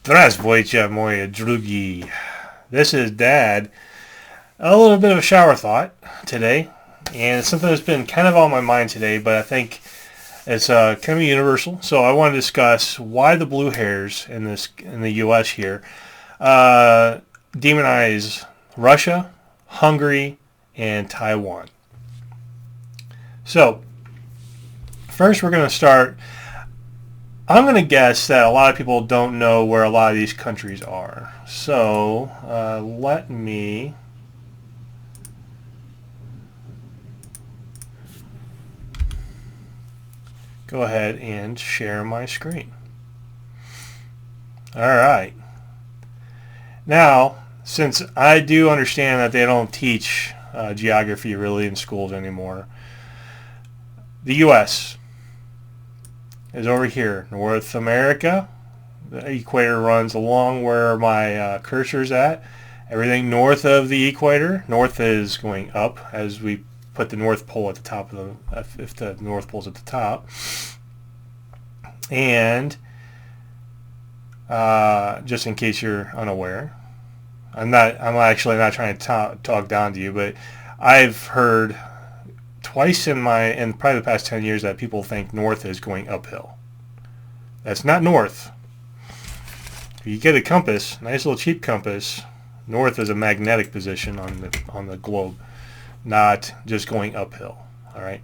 Здравствуйте, moje drugi. This is Dad. A little bit of a shower thought today, and it's something that's been kind of on my mind today, but I think it's kind of universal. So I want to discuss why the blue hairs in the U.S. here demonize Russia, Hungary, and Taiwan. So first, we're going to start. I'm going to guess that a lot of people don't know where a lot of these countries are. So let me go ahead and share my screen. All right. Now, since I do understand that they don't teach geography really in schools anymore, the U.S. is over here, North America. The equator runs along where my cursor is at. Everything north of the equator, north is going up as we put the North Pole at the top of if the North Pole's at the top. And just in case you're unaware, I'm actually not trying to talk down to you, but I've heard twice in probably the past 10 years that people think north is going uphill. That's not north. If you get a compass, nice little cheap compass, north is a magnetic position on the globe, not just going uphill. All right.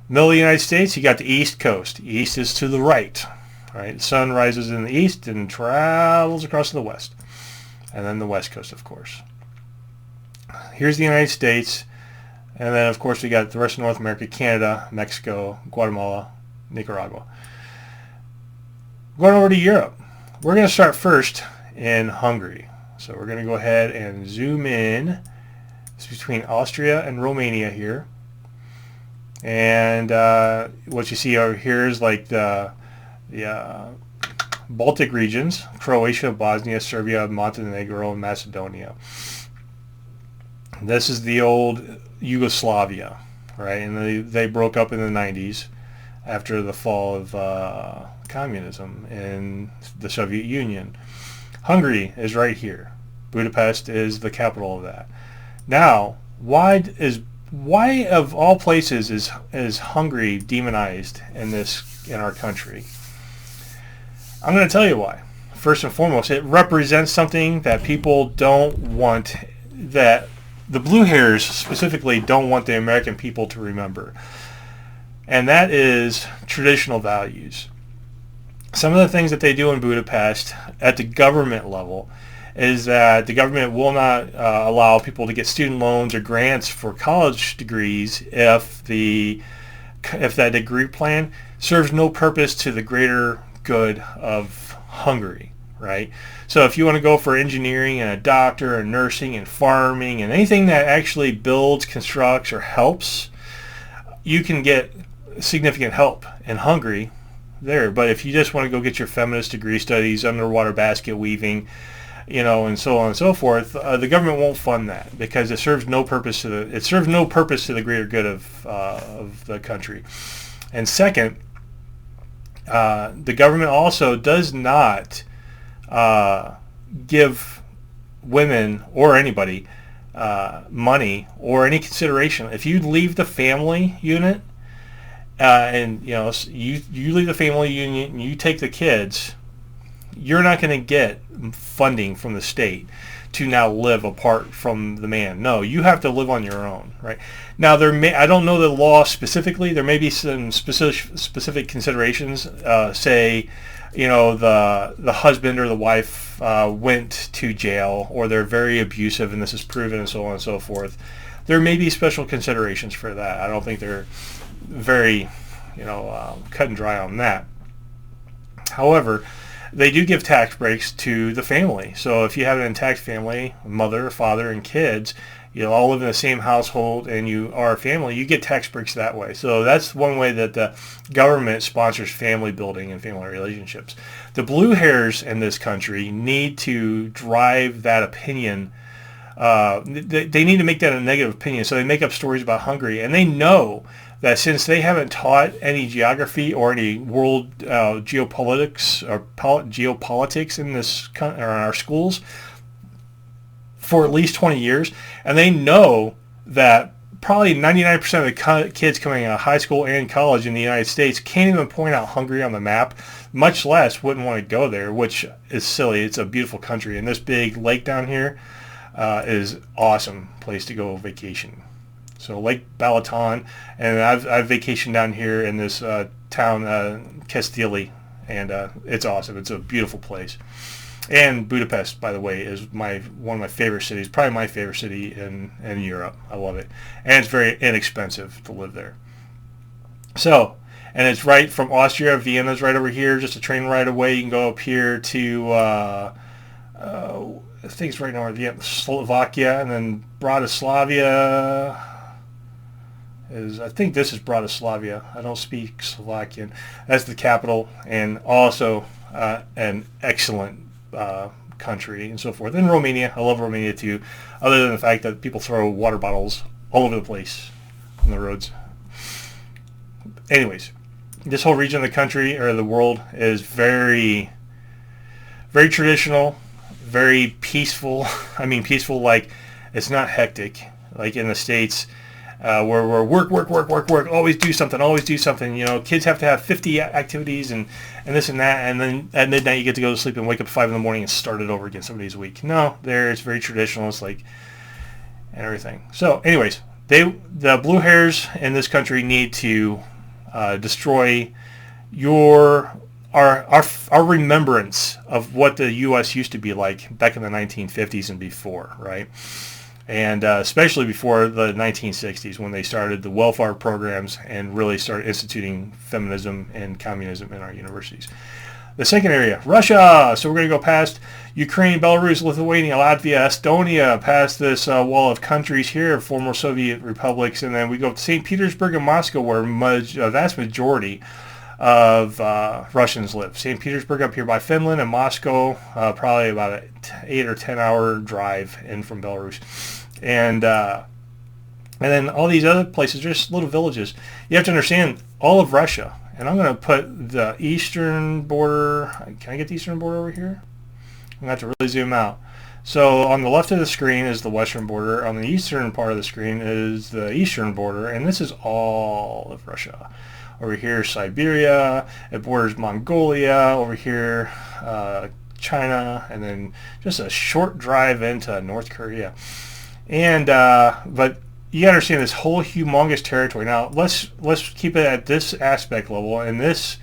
Middle of the United States, you got the East Coast. East is to the right. All right. The sun rises in the east and travels across to the west, and then the West Coast, of course. Here's the United States. And then, of course, we got the rest of North America, Canada, Mexico, Guatemala, Nicaragua. Going over to Europe. We're going to start first in Hungary. So we're going to go ahead and zoom in. It's between Austria and Romania here. And what you see over here is like the Baltic regions, Croatia, Bosnia, Serbia, Montenegro, and Macedonia. This is the old Yugoslavia, right? And they broke up in the 90s after the fall of communism in the Soviet Union. Hungary is right here. Budapest is the capital of that. Now, why of all places is Hungary demonized in our country? I'm going to tell you why. First and foremost, it represents something that people don't want, that the blue hairs specifically don't want the American people to remember. And that is traditional values. Some of the things that they do in Budapest at the government level is that the government will not allow people to get student loans or grants for college degrees if that degree plan serves no purpose to the greater good of Hungary. Right? So if you want to go for engineering and a doctor and nursing and farming and anything that actually builds, constructs, or helps, you can get significant help in Hungary there. But if you just want to go get your feminist degree studies, underwater basket weaving, and so on and so forth, the government won't fund that because it serves no purpose to the greater good of the country. And second, the government also does not give women or anybody money or any consideration. If you leave the family unit and you leave the family unit and you take the kids, you're not going to get funding from the state to now live apart from the man. No, you have to live on your own, right? Now I don't know the law specifically. There may be some specific considerations. Say, the husband or the wife went to jail, or they're very abusive and this is proven, and so on and so forth. There may be special considerations for that. I don't think they're very, cut and dry on that. However, they do give tax breaks to the family. So if you have an intact family, mother, father, and kids, you all live in the same household and you are a family, you get tax breaks that way. So that's one way that the government sponsors family building and family relationships. The blue hairs in this country need to drive that opinion. They need to make that a negative opinion. So they make up stories about Hungary, and they know that since they haven't taught any geography or any world geopolitics or geopolitics in or in our schools for at least 20 years, and they know that probably 99% of the kids coming out of high school and college in the United States can't even point out Hungary on the map, much less wouldn't want to go there, which is silly. It's a beautiful country, and this big lake down here is awesome place to go vacation. So Lake Balaton, and I've vacationed down here in this town, Castile, and it's awesome. It's a beautiful place. And Budapest, by the way, is one of my favorite cities, probably my favorite city in Europe. I love it. And it's very inexpensive to live there. So, and it's right from Austria. Vienna's right over here, just a train ride away. You can go up here to, I think it's right now, Slovakia, and then Bratislavia I think this is Bratislavia. I don't speak Slovakian. That's the capital, and also an excellent country and so forth. And Romania, I love Romania too, other than the fact that people throw water bottles all over the place on the roads. Anyways, this whole region of the country or the world is very, very traditional, very peaceful. I mean peaceful like it's not hectic like in the States. Where we're work, always do something. You know, kids have to have 50 activities and this and that, and then at midnight you get to go to sleep and wake up at 5 in the morning and start it over again 7 days a week. No, there it's very traditional. It's like and everything. So, anyways, the blue hairs in this country need to destroy our remembrance of what the U.S. used to be like back in the 1950s and before, right? And especially before the 1960s when they started the welfare programs and really started instituting feminism and communism in our universities. The second area, Russia. So we're going to go past Ukraine, Belarus, Lithuania, Latvia, Estonia, past this wall of countries here, former Soviet republics, and then we go to St. Petersburg and Moscow where a vast majority of Russians live. St. Petersburg up here by Finland, and Moscow probably about an 8 or 10 hour drive in from Belarus. And then all these other places, just little villages. You have to understand all of Russia. And I'm going to put the eastern border. Can I get the eastern border over here? I'm going to have to really zoom out. So on the left of the screen is the western border. On the eastern part of the screen is the eastern border. And this is all of Russia. Over here, Siberia. It borders Mongolia. Over here, China. And then just a short drive into North Korea. And but you gotta understand this whole humongous territory. Now let's keep it at this aspect level, and this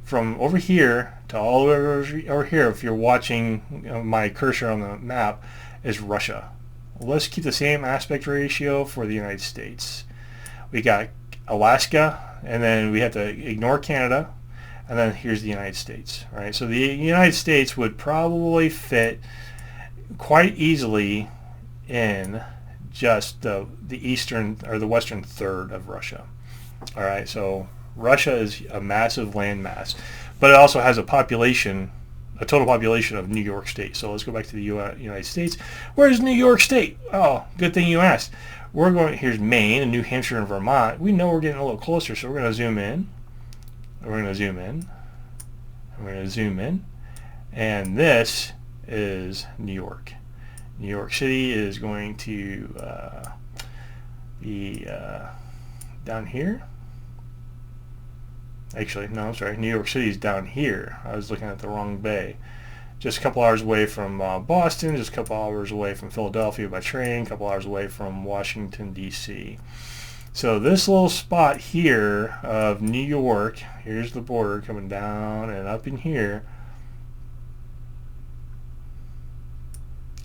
from over here to all the way over here, if you're watching my cursor on the map, is Russia. Let's keep the same aspect ratio for the United States. We got Alaska, and then we have to ignore Canada, and then here's the United States, right? So the United States would probably fit quite easily in just the eastern or the western third of Russia. All right, so Russia is a massive land mass, but it also has a total population of New York State. So let's go back to the United States. Where's New York State? Oh, good thing you asked. Here's Maine and New Hampshire and Vermont. We know we're getting a little closer, so we're going to zoom in. We're going to zoom in. We're going to zoom in. And this is New York. New York City is going to be down here. Actually, no, I'm sorry. New York City is down here. I was looking at the wrong bay. Just a couple hours away from Boston, just a couple hours away from Philadelphia by train, a couple hours away from Washington, D.C. So this little spot here of New York, here's the border coming down and up in here,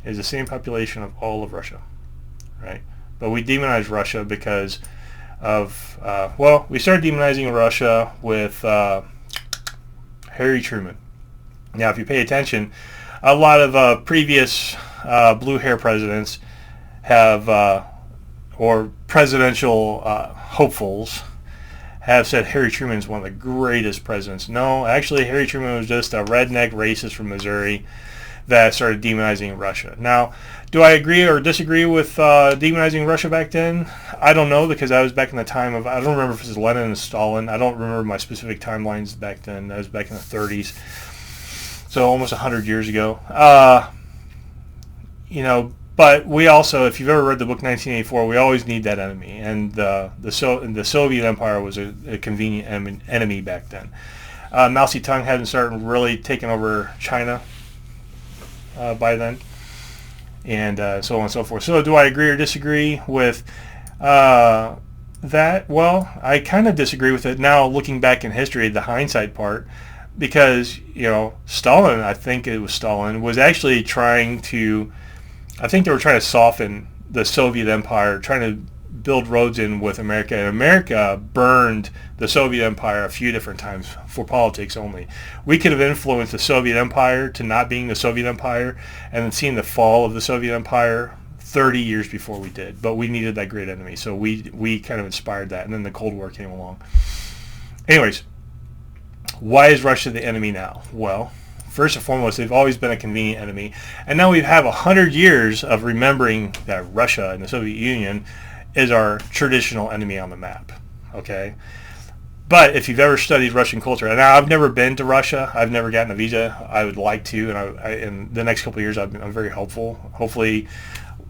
is the same population of all of Russia, right? But we demonized Russia because of, we started demonizing Russia with Harry Truman. Now, if you pay attention, a lot of previous blue hair presidents have, or presidential hopefuls, have said Harry Truman is one of the greatest presidents. No, actually, Harry Truman was just a redneck racist from Missouri that started demonizing Russia. Now, do I agree or disagree with demonizing Russia back then? I don't know, because I was back in the time of, I don't remember if it was Lenin and Stalin. I don't remember my specific timelines back then. That was back in the 30s. So almost 100 years ago. But we also, if you've ever read the book 1984, we always need that enemy. And the Soviet Empire was a convenient enemy back then. Mao Zedong hadn't started really taking over China by then, and so on and so forth. So do I agree or disagree with that? Well, I kind of disagree with it now, looking back in history, the hindsight part, because, Stalin, I think it was Stalin, was actually trying to, I think they were trying to soften the Soviet Empire, trying to build roads in with America, and America burned the Soviet Empire a few different times for politics only. We could have influenced the Soviet Empire to not being the Soviet Empire, and then seeing the fall of the Soviet Empire 30 years before we did, but we needed that great enemy, so we kind of inspired that, and then the Cold War came along. Anyways, why is Russia the enemy now? Well, first and foremost, they've always been a convenient enemy, and now we have 100 years of remembering that Russia and the Soviet Union is our traditional enemy on the map, okay? But if you've ever studied Russian culture, and I've never been to Russia, I've never gotten a visa, I would like to, and in the next couple of years I'm very hopeful. Hopefully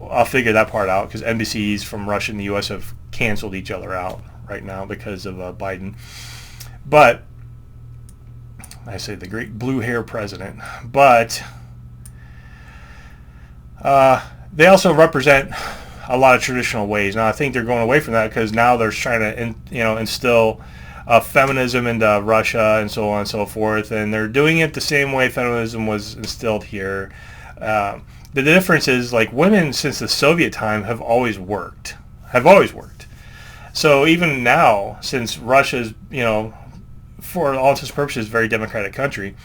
I'll figure that part out, because embassies from Russia and the U.S. have canceled each other out right now because of Biden. But I say the great blue hair president, but they also represent a lot of traditional ways. Now I think they're going away from that, because now they're trying to instill feminism into Russia and so on and so forth, and they're doing it the same way feminism was instilled here. The difference is, like, women since the Soviet time have always worked. So even now, since Russia's, for all intents and purposes, very democratic country,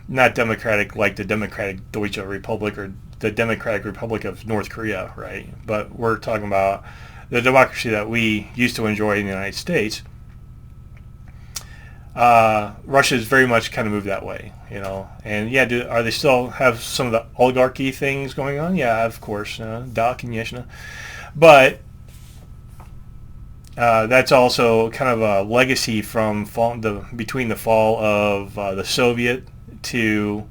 not democratic like the Democratic Deutsche Republic or the Democratic Republic of North Korea, right? But we're talking about the democracy that we used to enjoy in the United States. Russia's very much kind of moved that way, And yeah, are they still have some of the oligarchy things going on? Yeah, of course, da, конечно. But that's also kind of a legacy from between the fall of the Soviet to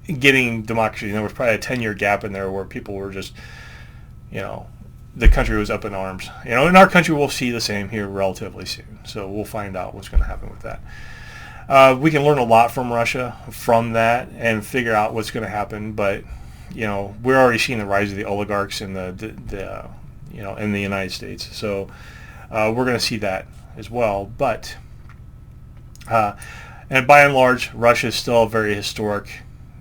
getting democracy. There was probably a 10-year gap in there where people were just, the country was up in arms. In our country, we'll see the same here relatively soon. So we'll find out what's going to happen with that. We can learn a lot from Russia from that and figure out what's going to happen. But, we're already seeing the rise of the oligarchs in the in the United States. So we're going to see that as well. But, and by and large, Russia is still a very historic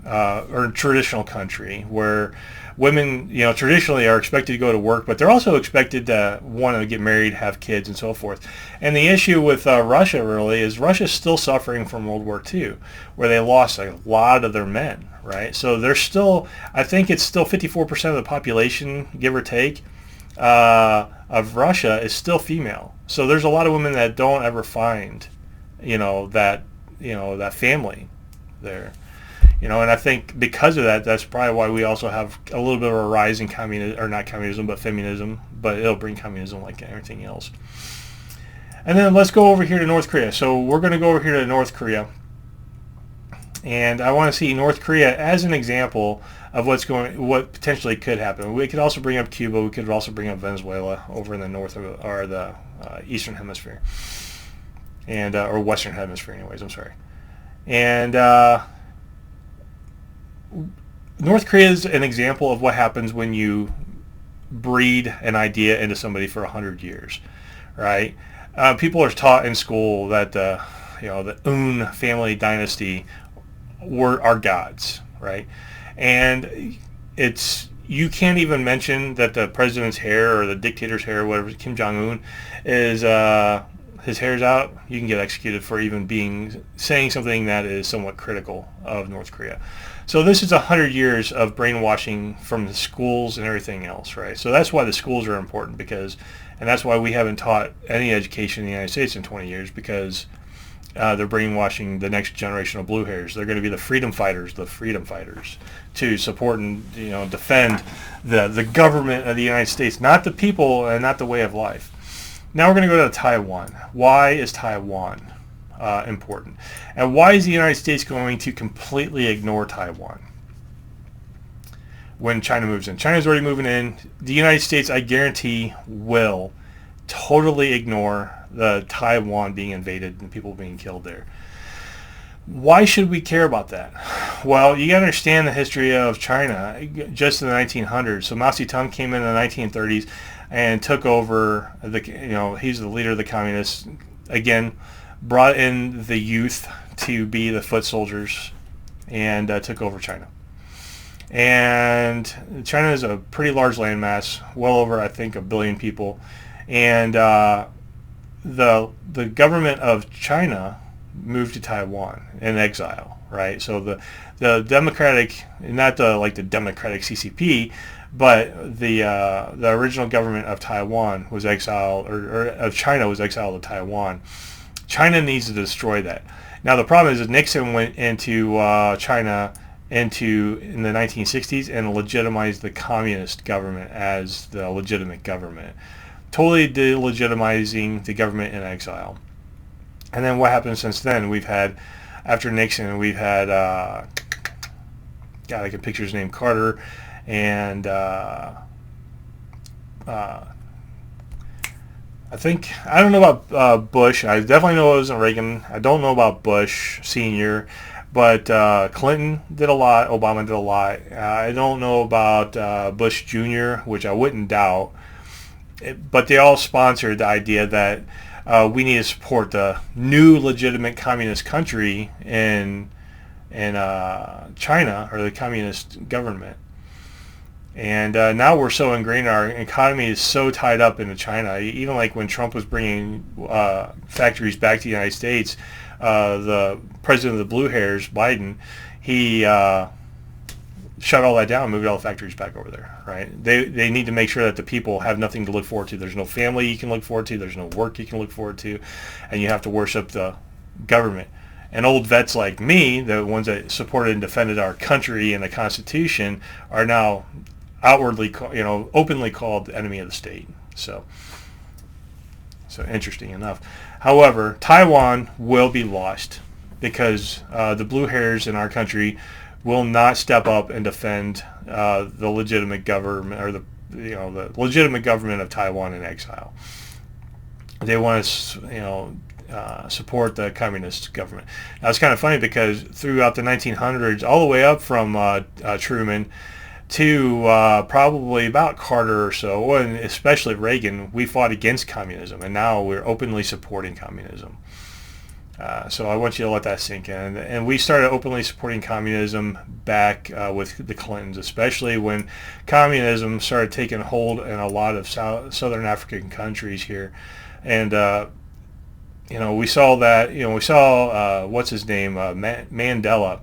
or traditional country where women, traditionally are expected to go to work, but they're also expected to want to get married, have kids, and so forth. And the issue with Russia really is Russia's still suffering from World War II, where they lost a lot of their men, right? So they're still, I think it's still 54% of the population, give or take, of Russia is still female. So there's a lot of women that don't ever find, that family there. And I think because of that, that's probably why we also have a little bit of a rise in not communism, but feminism. But it'll bring communism like everything else. And then let's go over here to North Korea. So we're going to go over here to North Korea. And I want to see North Korea as an example of what potentially could happen. We could also bring up Cuba. We could also bring up Venezuela over in the north or the Eastern Hemisphere. And or Western Hemisphere anyways, I'm sorry. And North Korea is an example of what happens when you breed an idea into somebody for 100 years, right? People are taught in school that the Un family dynasty are gods, right? And you can't even mention that the president's hair or the dictator's hair, whatever, Kim Jong-un, is his hair's out, you can get executed for even saying something that is somewhat critical of North Korea. So this is 100 years of brainwashing from the schools and everything else, right? So that's why the schools are important, and that's why we haven't taught any education in the United States in 20 years, because they're brainwashing the next generation of blue hairs. They're going to be the freedom fighters to support and defend the government of the United States, not the people and not the way of life. Now we're going to go to Taiwan. Why is Taiwan important? And why is the United States going to completely ignore Taiwan when China moves in? China's already moving in. The United States, I guarantee, will totally ignore the Taiwan being invaded and people being killed there. Why should we care about that? Well, you got to understand the history of China just in the 1900s. So Mao Zedong came in the 1930s and took over he's the leader of the communists. Again, brought in the youth to be the foot soldiers and took over China. And China is a pretty large landmass, well over, I think, 1 billion people. And the government of China moved to Taiwan in exile, right? So the democratic, not the democratic CCP, but the original government of Taiwan was exiled, or of China was exiled to Taiwan. China needs to destroy that. Now the problem is that Nixon went into China in the 1960s and legitimized the communist government as the legitimate government, totally delegitimizing the government in exile. And then what happened since then? After Nixon, we've had, I can picture his name, Carter, and I don't know about Bush. I definitely know it wasn't Reagan. I don't know about Bush Sr., but Clinton did a lot. Obama did a lot. I don't know about Bush Jr., which I wouldn't doubt. But they all sponsored the idea that we need to support the new legitimate communist country in China, or the communist government. And now we're so ingrained, our economy is so tied up into China. Even like when Trump was bringing factories back to the United States, the president of the bluehairs, Biden, he shut all that down, moved all the factories back over there, right? They need to make sure that the people have nothing to look forward to. There's no family you can look forward to. There's no work you can look forward to. And you have to worship the government. And old vets like me, the ones that supported and defended our country and the Constitution, are now outwardly, openly called the enemy of the state. So interesting enough. However, Taiwan will be lost because the blue hairs in our country will not step up and defend the legitimate government, or the legitimate government of Taiwan in exile. They want to support the communist government. Now it's kind of funny because throughout the 1900s, all the way up from Truman to probably about Carter or so, and especially Reagan, we fought against communism, and now we're openly supporting communism. So I want you to let that sink in. And we started openly supporting communism back with the Clintons, especially when communism started taking hold in a lot of southern African countries here. And, we saw that, what's his name, Mandela.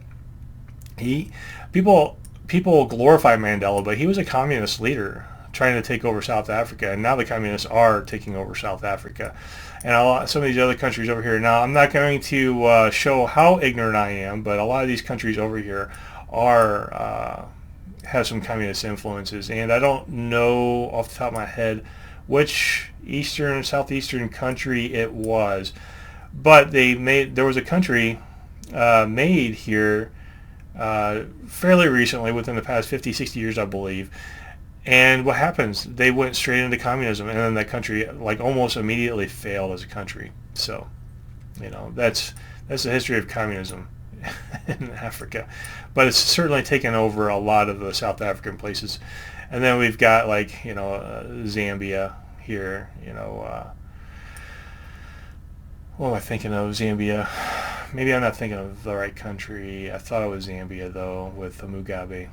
People glorify Mandela, but he was a communist leader trying to take over South Africa, and now the communists are taking over South Africa. And some of these other countries over here. Now, I'm not going to show how ignorant I am, but a lot of these countries over here have some communist influences. And I don't know off the top of my head which southeastern country it was, but there was a country made here fairly recently, within the past 50, 60 years, I believe. And what happens? They went straight into communism, and then that country almost immediately failed as a country. So, that's the history of communism in Africa. But it's certainly taken over a lot of the South African places. And then we've got Zambia here. What am I thinking of? Zambia. Maybe I'm not thinking of the right country. I thought it was Zambia though, with Mugabe.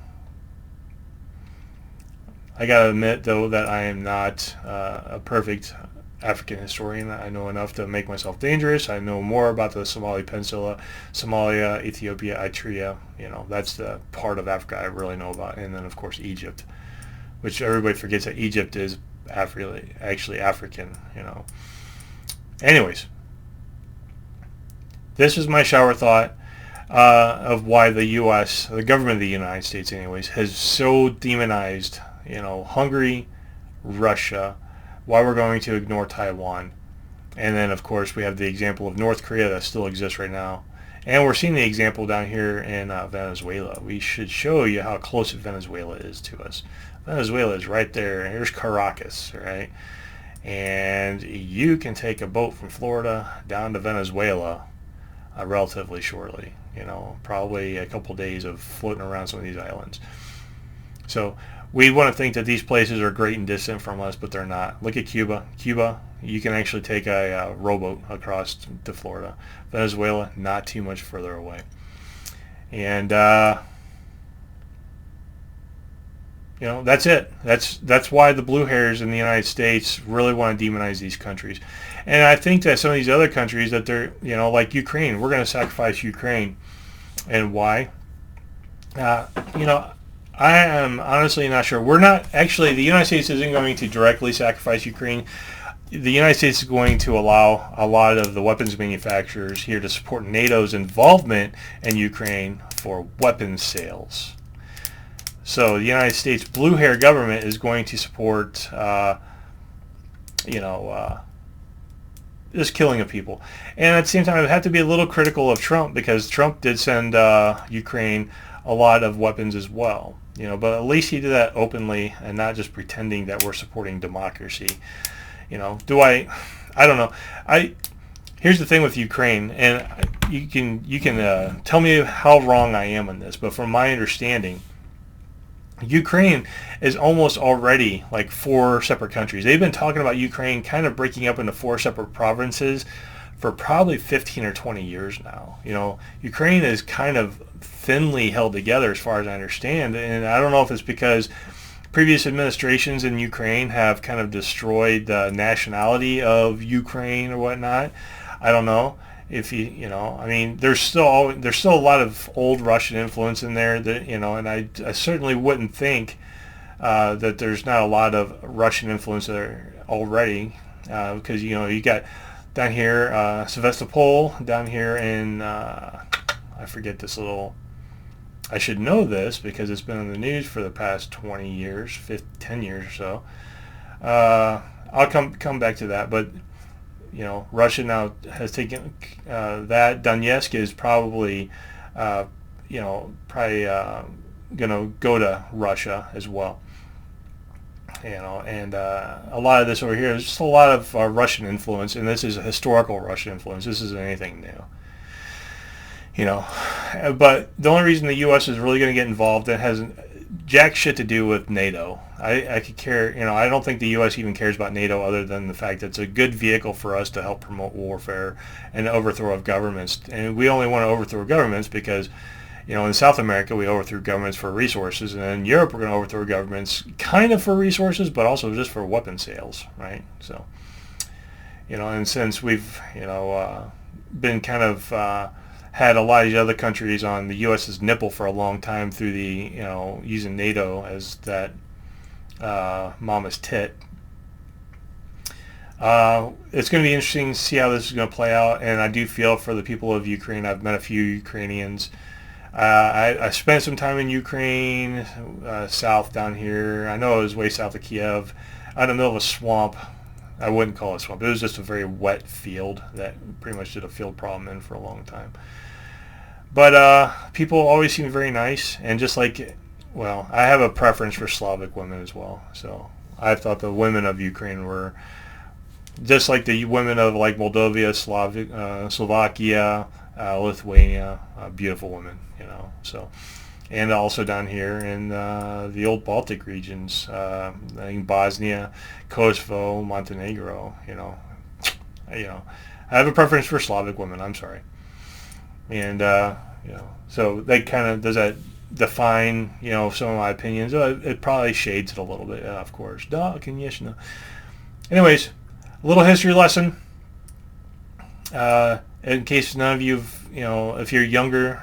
I gotta admit, though, that I am not a perfect African historian. I know enough to make myself dangerous. I know more about the Somali Peninsula, Somalia, Ethiopia, Eritrea. That's the part of Africa I really know about. And then, of course, Egypt, which everybody forgets that Egypt is actually African. Anyways, this is my shower thought of why the U.S., the government of the United States anyways, has so demonized, Hungary, Russia, why we're going to ignore Taiwan. And then, of course, we have the example of North Korea that still exists right now. And we're seeing the example down here in Venezuela. We should show you how close Venezuela is to us. Venezuela is right there. Here's Caracas, right? And you can take a boat from Florida down to Venezuela relatively shortly. Probably a couple days of floating around some of these islands. So we want to think that these places are great and distant from us, but they're not. Look at Cuba. Cuba, you can actually take a rowboat across to Florida. Venezuela, not too much further away. And that's it. That's why the bluehairs in the United States really want to demonize these countries. And I think that some of these other countries that they're, like Ukraine, we're going to sacrifice Ukraine. And why? I am honestly not sure. We're not, actually, the United States isn't going to directly sacrifice Ukraine. The United States is going to allow a lot of the weapons manufacturers here to support NATO's involvement in Ukraine for weapons sales. So the United States blue hair government is going to support, this killing of people. And at the same time, I have to be a little critical of Trump because Trump did send Ukraine a lot of weapons as well. But at least he did that openly and not just pretending that we're supporting democracy. I don't know. Here's the thing with Ukraine, and you can tell me how wrong I am on this, but from my understanding, Ukraine is almost already like 4 separate countries. They've been talking about Ukraine kind of breaking up into 4 separate provinces for probably 15 or 20 years now. Ukraine is kind of thinly held together as far as I understand, and I don't know if it's because previous administrations in Ukraine have kind of destroyed the nationality of Ukraine or whatnot. I don't know if there's still a lot of old Russian influence in there that and I certainly wouldn't think that there's not a lot of Russian influence there already because you got down here Sevastopol, down here in I forget this little. I should know this because it's been in the news for the past 20 years, 10 years or so. I'll come back to that, but Russia now has taken that. Donetsk is probably going to go to Russia as well. And a lot of this over here is just a lot of Russian influence, and this is a historical Russian influence. This isn't anything new. But the only reason the U.S. is really going to get involved, it has jack shit to do with NATO. I could care, I don't think the U.S. even cares about NATO other than the fact that it's a good vehicle for us to help promote warfare and the overthrow of governments. And we only want to overthrow governments because, in South America we overthrew governments for resources, and in Europe we're going to overthrow governments kind of for resources, but also just for weapon sales, right? So, and since we've, been kind of had a lot of these other countries on the U.S.'s nipple for a long time through the, using NATO as that mama's tit. It's going to be interesting to see how this is going to play out, and I do feel for the people of Ukraine. I've met a few Ukrainians. I spent some time in Ukraine, south down here. I know it was way south of Kiev, out in the middle of a swamp. I wouldn't call it a swamp. It was just a very wet field that pretty much did a field problem in for a long time. But people always seem very nice, and just like, well, I have a preference for Slavic women as well. So I thought the women of Ukraine were just like the women of like Moldova, Slovakia, Lithuania, beautiful women, So, and also down here in the old Baltic regions, in Bosnia, Kosovo, Montenegro, I have a preference for Slavic women. I'm sorry. And so that kind of does that define some of my opinions. It probably shades it a little bit, of course. Anyways, A little history lesson. In case none of you, if you're younger,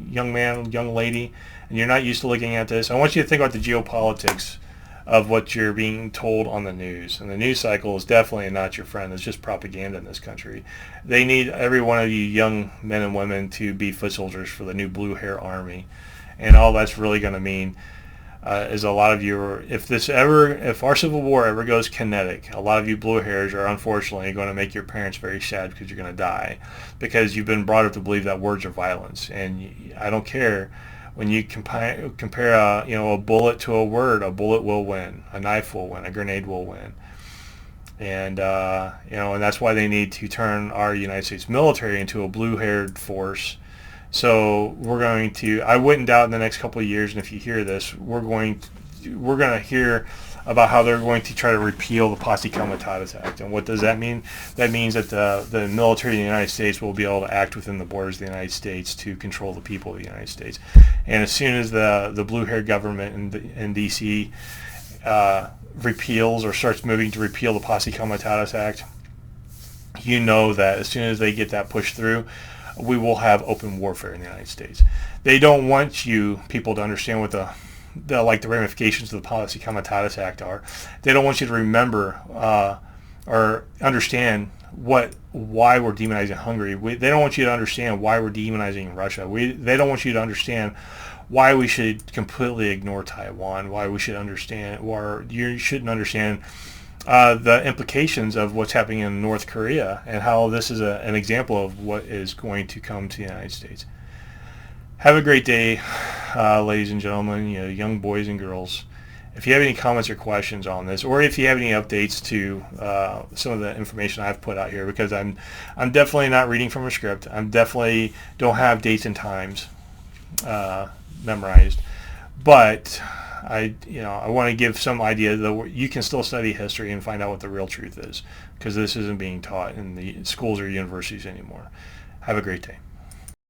young man, young lady, and you're not used to looking at this, I want you to think about the geopolitics of what you're being told on the news. And the news cycle is definitely not your friend. It's just propaganda in this country. They need every one of you young men and women to be foot soldiers for the new blue hair army. And all that's really going to mean is a lot of you, if our Civil War ever goes kinetic, a lot of you blue hairs are unfortunately going to make your parents very sad because you're going to die, because you've been brought up to believe that words are violence. And I don't care. When you compare a bullet to a word, a bullet will win, a knife will win, a grenade will win. And and that's why they need to turn our United States military into a blue-haired force. So I wouldn't doubt in the next couple of years, and if you hear this, we're going to hear about how they're going to try to repeal the Posse Comitatus Act. And what does that mean? That means that the military of the United States will be able to act within the borders of the United States to control the people of the United States. And as soon as the blue-haired government in D.C. Repeals or starts moving to repeal the Posse Comitatus Act, you know that as soon as they get that pushed through, we will have open warfare in the United States. They don't want you people to understand what the ramifications of the Posse Comitatus Act are. They don't want you to remember or understand why we're demonizing Hungary. They don't want you to understand why we're demonizing Russia. They don't want you to understand why we should completely ignore Taiwan. Why we should understand, or you shouldn't understand the implications of what's happening in North Korea, and how this is an example of what is going to come to the United States. Have a great day, ladies and gentlemen, young boys and girls. If you have any comments or questions on this, or if you have any updates to some of the information I've put out here, because I'm definitely not reading from a script. I'm definitely don't have dates and times memorized, but I want to give some idea that you can still study history and find out what the real truth is, because this isn't being taught in the schools or universities anymore. Have a great day.